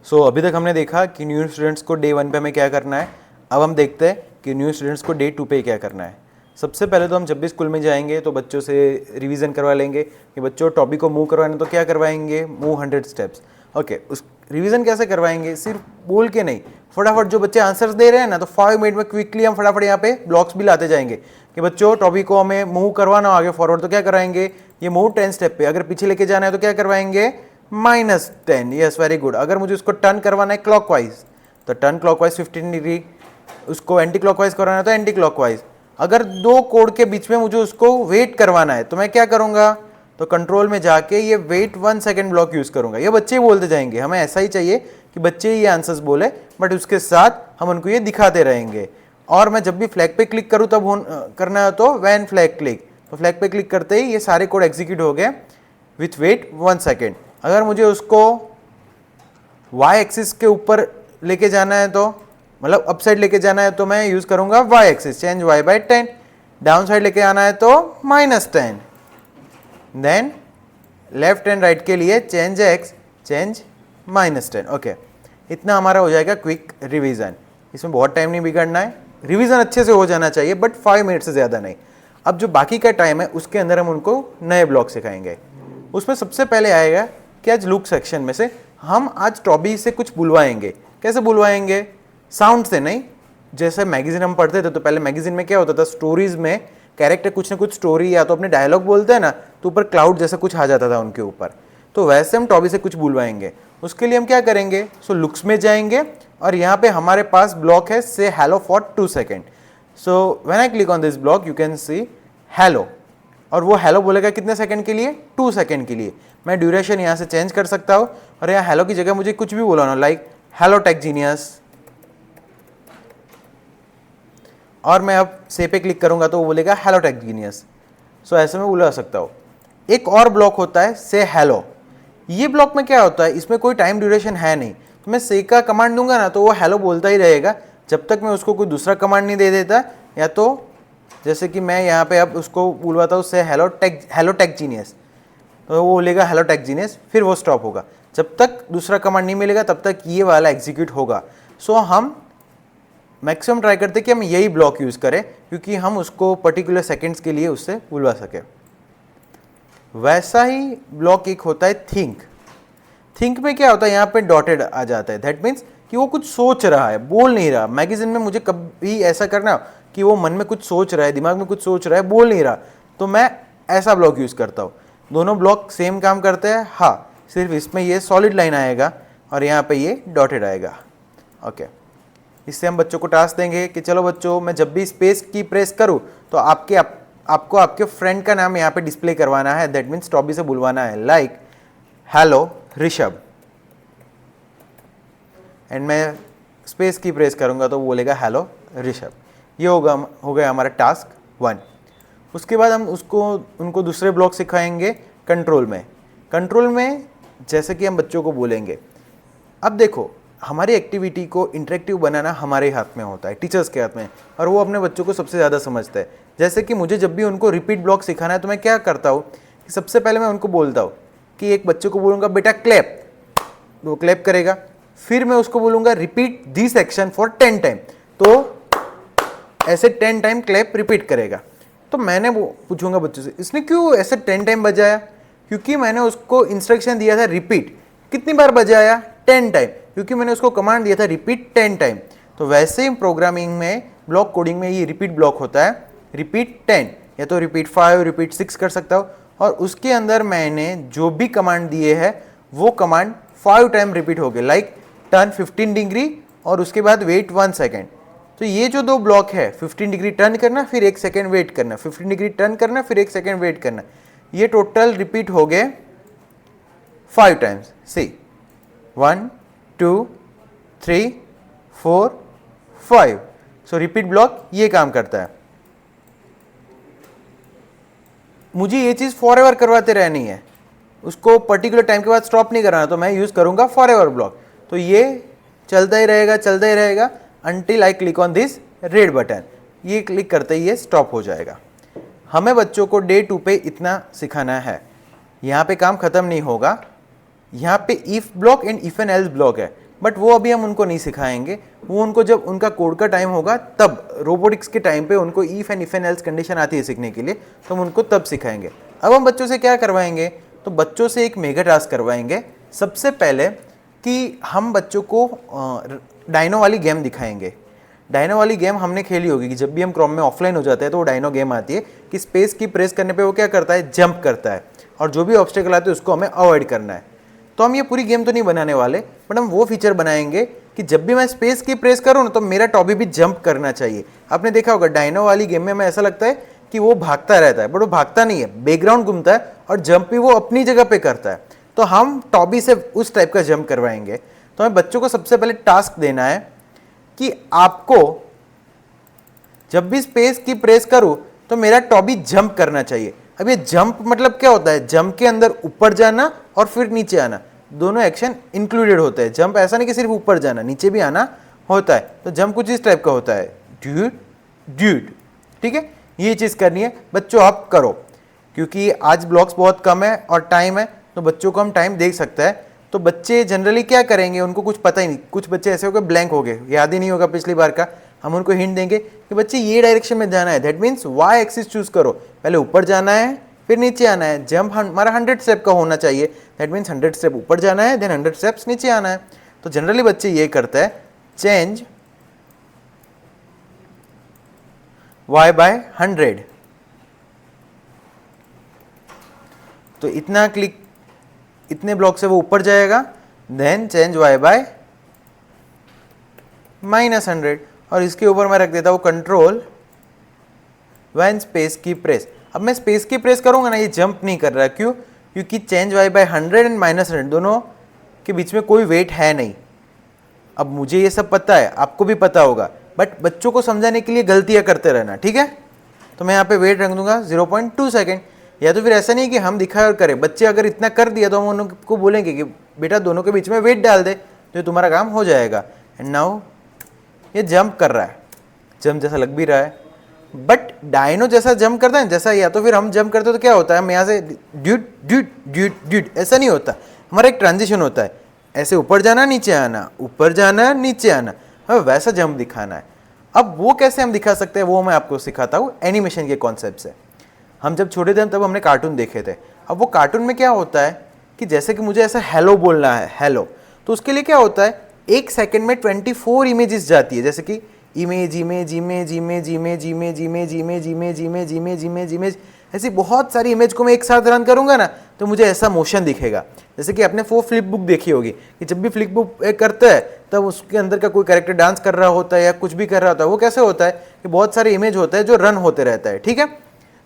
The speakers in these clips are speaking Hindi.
सो अभी तक हमने देखा कि न्यू स्टूडेंट्स को डे 1 पे हमें क्या करना है। अब हम देखते हैं कि न्यू स्टूडेंट्स को डे 2 पे क्या करना है। सबसे पहले तो हम जब भी स्कूल में जाएंगे तो बच्चों से रिवीजन करवा लेंगे कि बच्चों टॉपिक को मूव करवाना तो क्या करवाएंगे, मूव 100 स्टेप्स। ओके, उस रिवीजन कैसे करवाएंगे, सिर्फ बोल के नहीं, फटाफट जो बच्चे आंसर्स दे रहे हैं ना तो 5 मिनट में क्विकली हम फटाफट यहाँ पे ब्लॉक्स भी लाते जाएंगे कि बच्चों टॉपिक को हमें मूव करवाना हो आगे फॉरवर्ड तो क्या कराएंगे, ये मूव 10 स्टेप पे, अगर पीछे लेके जाना है तो क्या करवाएंगे, -10। Yes, very good. अगर मुझे उसको टर्न करवाना है क्लॉकवाइज तो टर्न क्लॉकवाइज 15 डिग्री, उसको एंटी क्लॉकवाइज करवाना है तो एंटी क्लॉकवाइज। अगर दो कोड के बीच में मुझे उसको वेट करवाना है तो मैं क्या करूंगा, तो कंट्रोल में जाके ये वेट 1 सेकेंड ब्लॉक यूज करूंगा। ये बच्चे ही बोलते जाएंगे, हमें ऐसा ही चाहिए कि बच्चे ही ये आंसर्स बोले, बट उसके साथ हम उनको ये दिखाते रहेंगे। और मैं जब भी फ्लैग पे क्लिक करूं तब करना है तो व्हेन फ्लैग क्लिक, तो फ्लैग पे क्लिक करते ही ये सारे कोड एग्जीक्यूट हो गए विथ वेट 1 सेकेंड। अगर मुझे उसको वाई एक्सिस के ऊपर लेके जाना है तो मतलब अप साइड लेके जाना है तो मैं यूज करूंगा Y axis, change Y by 10। Down side लेके आना है तो -10। देन लेफ्ट एंड राइट के लिए चेंज एक्स, चेंज -10। ओके, इतना हमारा हो जाएगा क्विक रिवीजन। इसमें बहुत टाइम नहीं बिगड़ना है, रिवीजन अच्छे से हो जाना चाहिए बट 5 मिनट से ज़्यादा नहीं। अब जो बाकी का टाइम है उसके अंदर हम उनको नए ब्लॉक सिखाएंगे। उसमें सबसे पहले आएगा कि आज लुक सेक्शन में से हम आज टॉबी से कुछ बुलवाएंगे। कैसे बुलवाएंगे, साउंड से नहीं। जैसे मैगजीन हम पढ़ते थे तो पहले मैगजीन में क्या होता था, स्टोरीज में कैरेक्टर कुछ ना कुछ स्टोरी या तो अपने डायलॉग बोलते हैं ना तो ऊपर क्लाउड जैसा कुछ आ जाता था उनके ऊपर, तो वैसे हम टॉबी से कुछ बुलवाएंगे। उसके लिए हम क्या करेंगे, सो लुक्स में जाएंगे और यहाँ पे हमारे पास ब्लॉक है से hello for 2 second. So when I click on this block you can see hello, और वो हेलो बोलेगा कितने सेकंड के लिए, 2 सेकंड के लिए। मैं ड्यूरेशन यहाँ से चेंज कर सकता हूँ और यहाँ हेलो की जगह मुझे कुछ भी बोलाना, लाइक हेलो टेक जीनियस, और मैं अब से पे क्लिक करूंगा तो वो बोलेगा हेलो टेक जीनियस। सो ऐसे में बुला सकता हूँ। एक और ब्लॉक होता है से हेलो। ये ब्लॉक में क्या होता है, इसमें कोई टाइम ड्यूरेशन है नहीं, तो मैं से का कमांड दूंगा ना तो वो हेलो बोलता ही रहेगा जब तक मैं उसको कोई दूसरा कमांड नहीं दे देता, या तो जैसे कि मैं यहाँ पे अब उसको बुलवाता हूँ से हेलो टेक जीनियस, तो वो बोलेगा हेलो टेक जीनियस, फिर वो स्टॉप होगा। जब तक दूसरा कमांड नहीं मिलेगा तब तक ये वाला एग्जीक्यूट होगा। सो हम मैक्सिमम ट्राई करते कि हम यही ब्लॉक यूज़ करें क्योंकि हम उसको पर्टिकुलर सेकंड्स के लिए उससे बुलवा सकें। वैसा ही ब्लॉक एक होता है थिंक। थिंक में क्या होता है, यहाँ पे डॉटेड आ जाता है, दैट मीन्स कि वो कुछ सोच रहा है, बोल नहीं रहा। मैगजीन में मुझे कभी ऐसा करना कि वो मन में कुछ सोच रहा है, दिमाग में कुछ सोच रहा है, बोल नहीं रहा, तो मैं ऐसा ब्लॉक यूज़ करता हूँ। दोनों ब्लॉक सेम काम करते हैं, हाँ, सिर्फ इसमें ये सॉलिड लाइन आएगा और यहाँ पे ये डॉटेड आएगा। ओके, इससे हम बच्चों को टास्क देंगे कि चलो बच्चों, मैं जब भी स्पेस की प्रेस करूँ तो आपको आपके फ्रेंड का नाम यहाँ पे डिस्प्ले करवाना है, दैट मीन्स टॉबी से बुलवाना है, लाइक हेलो ऋषभ, एंड मैं स्पेस की प्रेस करूँगा तो वो बोलेगा हेलो ऋषभ। ये हो गया हमारा टास्क 1। उसके बाद हम उनको दूसरे ब्लॉक सिखाएंगे कंट्रोल में। कंट्रोल में जैसे कि हम बच्चों को बोलेंगे, अब देखो हमारी एक्टिविटी को इंटरेक्टिव बनाना हमारे हाथ में होता है, टीचर्स के हाथ में, और वो अपने बच्चों को सबसे ज़्यादा समझता है। जैसे कि मुझे जब भी उनको रिपीट ब्लॉक सिखाना है तो मैं क्या करता हूँ कि सबसे पहले मैं उनको बोलता हूँ कि एक बच्चे को बोलूँगा बेटा क्लैप, वो क्लैप करेगा। फिर मैं उसको बोलूँगा repeat this action for 10 time, तो ऐसे 10 टाइम क्लैप रिपीट करेगा। तो मैंने वो पूछूंगा बच्चों से इसने क्यों ऐसे 10 टाइम बजाया, क्योंकि मैंने उसको इंस्ट्रक्शन दिया था रिपीट। कितनी बार बजाया, 10 टाइम, क्योंकि मैंने उसको कमांड दिया था रिपीट 10 टाइम। तो वैसे ही प्रोग्रामिंग में, ब्लॉक कोडिंग में ये रिपीट ब्लॉक होता है, रिपीट 10 या तो रिपीट 5, रिपीट 6 कर सकता हूँ। और उसके अंदर मैंने जो भी कमांड दिए हैं वो कमांड 5 टाइम रिपीट हो गए, लाइक टर्न 15 डिग्री और उसके बाद वेट 1 सेकेंड। तो ये जो दो ब्लॉक है, 15 डिग्री टर्न करना फिर 1 सेकेंड वेट करना, 15 डिग्री टर्न करना फिर 1 सेकेंड वेट करना, ये टोटल रिपीट हो गए 5 टाइम्स। सी 1 2 3 4 5। सो रिपीट ब्लॉक ये काम करता है। मुझे ये चीज़ फॉर एवर करवाते रहनी है, उसको पर्टिकुलर टाइम के बाद स्टॉप नहीं कराना, तो मैं यूज़ करूँगा फॉर एवर ब्लॉक। तो ये चलता ही रहेगा until I click on this red button. ये क्लिक करते ही ये स्टॉप हो जाएगा। हमें बच्चों को डे 2 पे इतना सिखाना है, यहाँ पे काम खत्म नहीं होगा। यहाँ पे if block and if and else block है, बट वो अभी हम उनको नहीं सिखाएंगे, वो उनको जब उनका कोड का टाइम होगा तब, रोबोटिक्स के टाइम पे उनको इफ एंड एल्स कंडीशन आती है सीखने के लिए, तो हम उनको तब सिखाएंगे। अब हम बच्चों से क्या करवाएंगे, तो बच्चों से एक मेगा टास्क करवाएंगे। सबसे पहले कि हम बच्चों को डायनो वाली गेम दिखाएंगे। डायनो वाली गेम हमने खेली होगी कि जब भी हम क्रोम में ऑफलाइन हो जाते हैं तो वो डायनो गेम आती है कि स्पेस की प्रेस करने पे वो क्या करता है, जंप करता है, और जो भी ऑब्स्टेकल आते हैं उसको हमें अवॉइड करना है। तो हम ये पूरी गेम तो नहीं बनाने वाले, बट हम वो फीचर बनाएंगे कि जब भी मैं स्पेस की प्रेस करूँ ना तो मेरा टॉबी भी जंप करना चाहिए। आपने देखा होगा डायनो वाली गेम में हमें ऐसा लगता है कि वो भागता रहता है, बट वो भागता नहीं है, बैकग्राउंड घूमता है और जंप भी वो अपनी जगह पे करता है। तो हम टॉबी से उस टाइप का जंप करवाएंगे। तो हमें बच्चों को सबसे पहले टास्क देना है कि आपको जब भी स्पेस की प्रेस करूं तो मेरा टॉबी जंप करना चाहिए। अब ये जंप मतलब क्या होता है, जंप के अंदर ऊपर जाना और फिर नीचे आना, दोनों एक्शन इंक्लूडेड होते हैं। जंप ऐसा नहीं कि सिर्फ ऊपर जाना, नीचे भी आना होता है। तो जंप कुछ इस टाइप का होता है, ड्यूड ड्यूड, ठीक है। ये चीज़ करनी है बच्चों, आप करो, क्योंकि आज ब्लॉक्स बहुत कम है और टाइम है, तो बच्चों को हम टाइम देख सकते हैं। तो बच्चे जनरली क्या करेंगे, उनको कुछ पता ही नहीं, कुछ बच्चे ऐसे हो गए ब्लैंक हो गए, याद ही नहीं होगा पिछली बार का। हम उनको हिंट देंगे कि बच्चे ये डायरेक्शन में जाना है, that means Y axis choose करो, पहले ऊपर जाना है फिर नीचे आना है। जंप हमारा 100 स्टेप का होना चाहिए, दैट मीन्स 100 स्टेप ऊपर जाना है, देन 100 स्टेप्स नीचे आना है। तो जनरली बच्चे ये करते हैं, चेंज y by 100, तो इतना क्लिक, इतने ब्लॉक से वो ऊपर जाएगा, देन चेंज y by -100, और इसके ऊपर मैं रख देता हूँ कंट्रोल व्हेन स्पेस की प्रेस। अब मैं स्पेस की प्रेस करूंगा ना, ये जंप नहीं कर रहा, क्यों, क्योंकि चेंज y by 100 एंड -100 दोनों के बीच में कोई वेट है नहीं। अब मुझे ये सब पता है, आपको भी पता होगा, बट बच्चों को समझाने के लिए गलतियां करते रहना, ठीक है। तो मैं यहाँ पे वेट रख दूंगा 0.2 सेकेंड, या तो फिर ऐसा नहीं कि हम दिखाए और करें। बच्चे अगर इतना कर दिया तो हम उनको बोलेंगे कि बेटा दोनों के बीच में वेट डाल दे, तो तुम्हारा काम हो जाएगा। एंड नाउ ये जंप कर रहा है, जंप जैसा लग भी रहा है, बट डायनो जैसा जंप करता है जैसा, या तो फिर हम जंप करते तो क्या होता है, हम यहाँ से ड्यूट ड्यूट ड्यूट ड्यूट ऐसा नहीं होता, हमारा एक ट्रांजिशन होता है, ऐसे ऊपर जाना नीचे आना, ऊपर जाना नीचे आना, हमें वैसा जंप दिखाना है। अब वो कैसे हम दिखा सकते हैं, वो मैं आपको सिखाता हूँ एनिमेशन के कॉन्सेप्ट से। हम जब छोटे थे तब हमने कार्टून देखे थे। अब वो कार्टून में क्या होता है कि जैसे कि मुझे ऐसा हेलो बोलना है, हेलो, तो उसके लिए क्या होता है, एक सेकंड में 24 इमेजेस जाती है, जैसे कि image image image image image image image image image image image image image, ऐसी बहुत सारी इमेज को मैं एक साथ रन करूंगा ना तो मुझे ऐसा मोशन दिखेगा। जैसे कि आपने वो फ्लिप बुक देखी होगी कि जब भी फ्लिप बुक करता है तब उसके अंदर का कोई कैरेक्टर डांस कर रहा होता है या कुछ भी कर रहा होता है, वो कैसे होता है कि बहुत सारे इमेज होता है जो रन होते रहता है, ठीक है।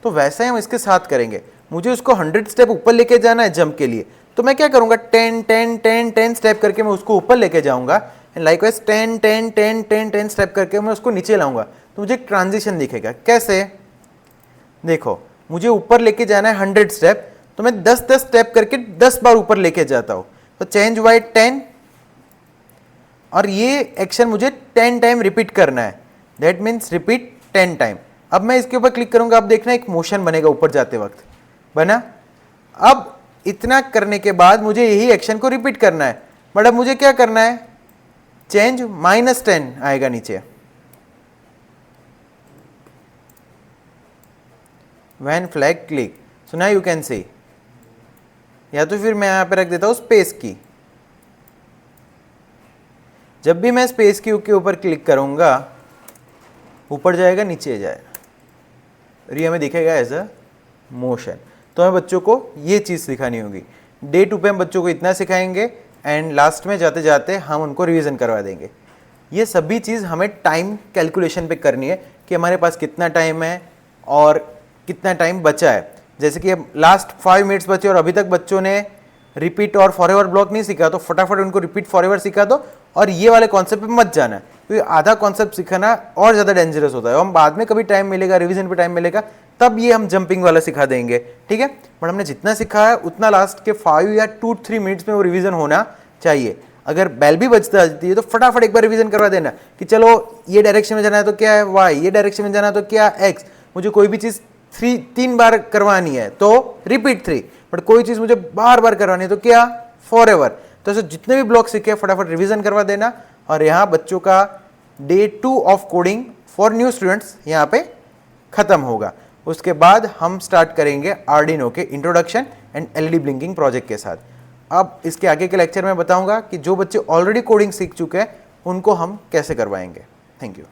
तो वैसा ही हम इसके साथ करेंगे। मुझे उसको 100 स्टेप ऊपर लेके जाना है जंप के लिए, तो मैं क्या करूंगा, 10 10 10 10 स्टेप करके मैं उसको ऊपर लेके जाऊंगा, एंड लाइकवाइज 10 10 10 10 10 स्टेप करके मैं उसको नीचे लाऊंगा, तो मुझे एक ट्रांजिशन दिखेगा। कैसे, देखो मुझे ऊपर लेके जाना है 100 स्टेप, तो मैं 10 स्टेप करके 10 बार ऊपर लेके जाता हूं, तो चेंज y 10, और ये एक्शन मुझे 10 टाइम रिपीट करना है, दैट मीन्स रिपीट 10 टाइम। अब मैं इसके ऊपर क्लिक करूंगा, आप देखना एक मोशन बनेगा ऊपर जाते वक्त, बना। अब इतना करने के बाद मुझे यही एक्शन को रिपीट करना है, बट अब मुझे क्या करना है, चेंज -10 आएगा नीचे, when flag click, so now you can see. या तो फिर मैं यहां पे रख देता हूं स्पेस की, जब भी मैं स्पेस की के ऊपर क्लिक करूंगा ऊपर जाएगा नीचे जाएगा, और ये हमें दिखेगा एज अ मोशन। तो हमें बच्चों को ये चीज़ सिखानी होगी। डे 2 पे हम बच्चों को इतना सिखाएंगे, एंड लास्ट में जाते जाते हम उनको रिवीजन करवा देंगे। ये सभी चीज़ हमें टाइम कैलकुलेशन पे करनी है कि हमारे पास कितना टाइम है और कितना टाइम बचा है। जैसे कि अब लास्ट 5 मिनट्स बचे और अभी तक बच्चों ने रिपीट और फॉरएवर ब्लॉक नहीं सीखा, तो फटाफट उनको रिपीट फॉरएवर सिखा दो, और ये वाले कॉन्सेप्ट पे मत जाना, क्योंकि आधा कॉन्सेप्ट सिखाना और ज़्यादा डेंजरस होता है। हम बाद में कभी टाइम मिलेगा, रिवीजन पे टाइम मिलेगा, तब ये हम जंपिंग वाला सिखा देंगे, ठीक है। बट हमने जितना सिखाया उतना लास्ट के 5 या 2-3 मिनट्स में वो रिवीजन होना चाहिए। अगर बेल भी बजता है तो फटाफट एक बार रिवीजन करवा देना कि चलो ये डायरेक्शन में जाना है तो क्या है वाई, ये डायरेक्शन में जाना है तो क्या एक्स। मुझे कोई भी चीज़ 3 बार करवानी है तो रिपीट 3, बट कोई चीज़ मुझे बार बार करवानी है तो क्या फॉरएवर। तो ऐसे जितने भी ब्लॉक सीखे फटाफट रिवीजन करवा देना। और यहाँ बच्चों का day 2 of coding for new students यहाँ पे खत्म होगा। उसके बाद हम स्टार्ट करेंगे आर्डिनो के introduction and LED blinking project के साथ। अब इसके आगे के लेक्चर में बताऊंगा कि जो बच्चे ऑलरेडी कोडिंग सीख चुके हैं उनको हम कैसे करवाएंगे। Thank you.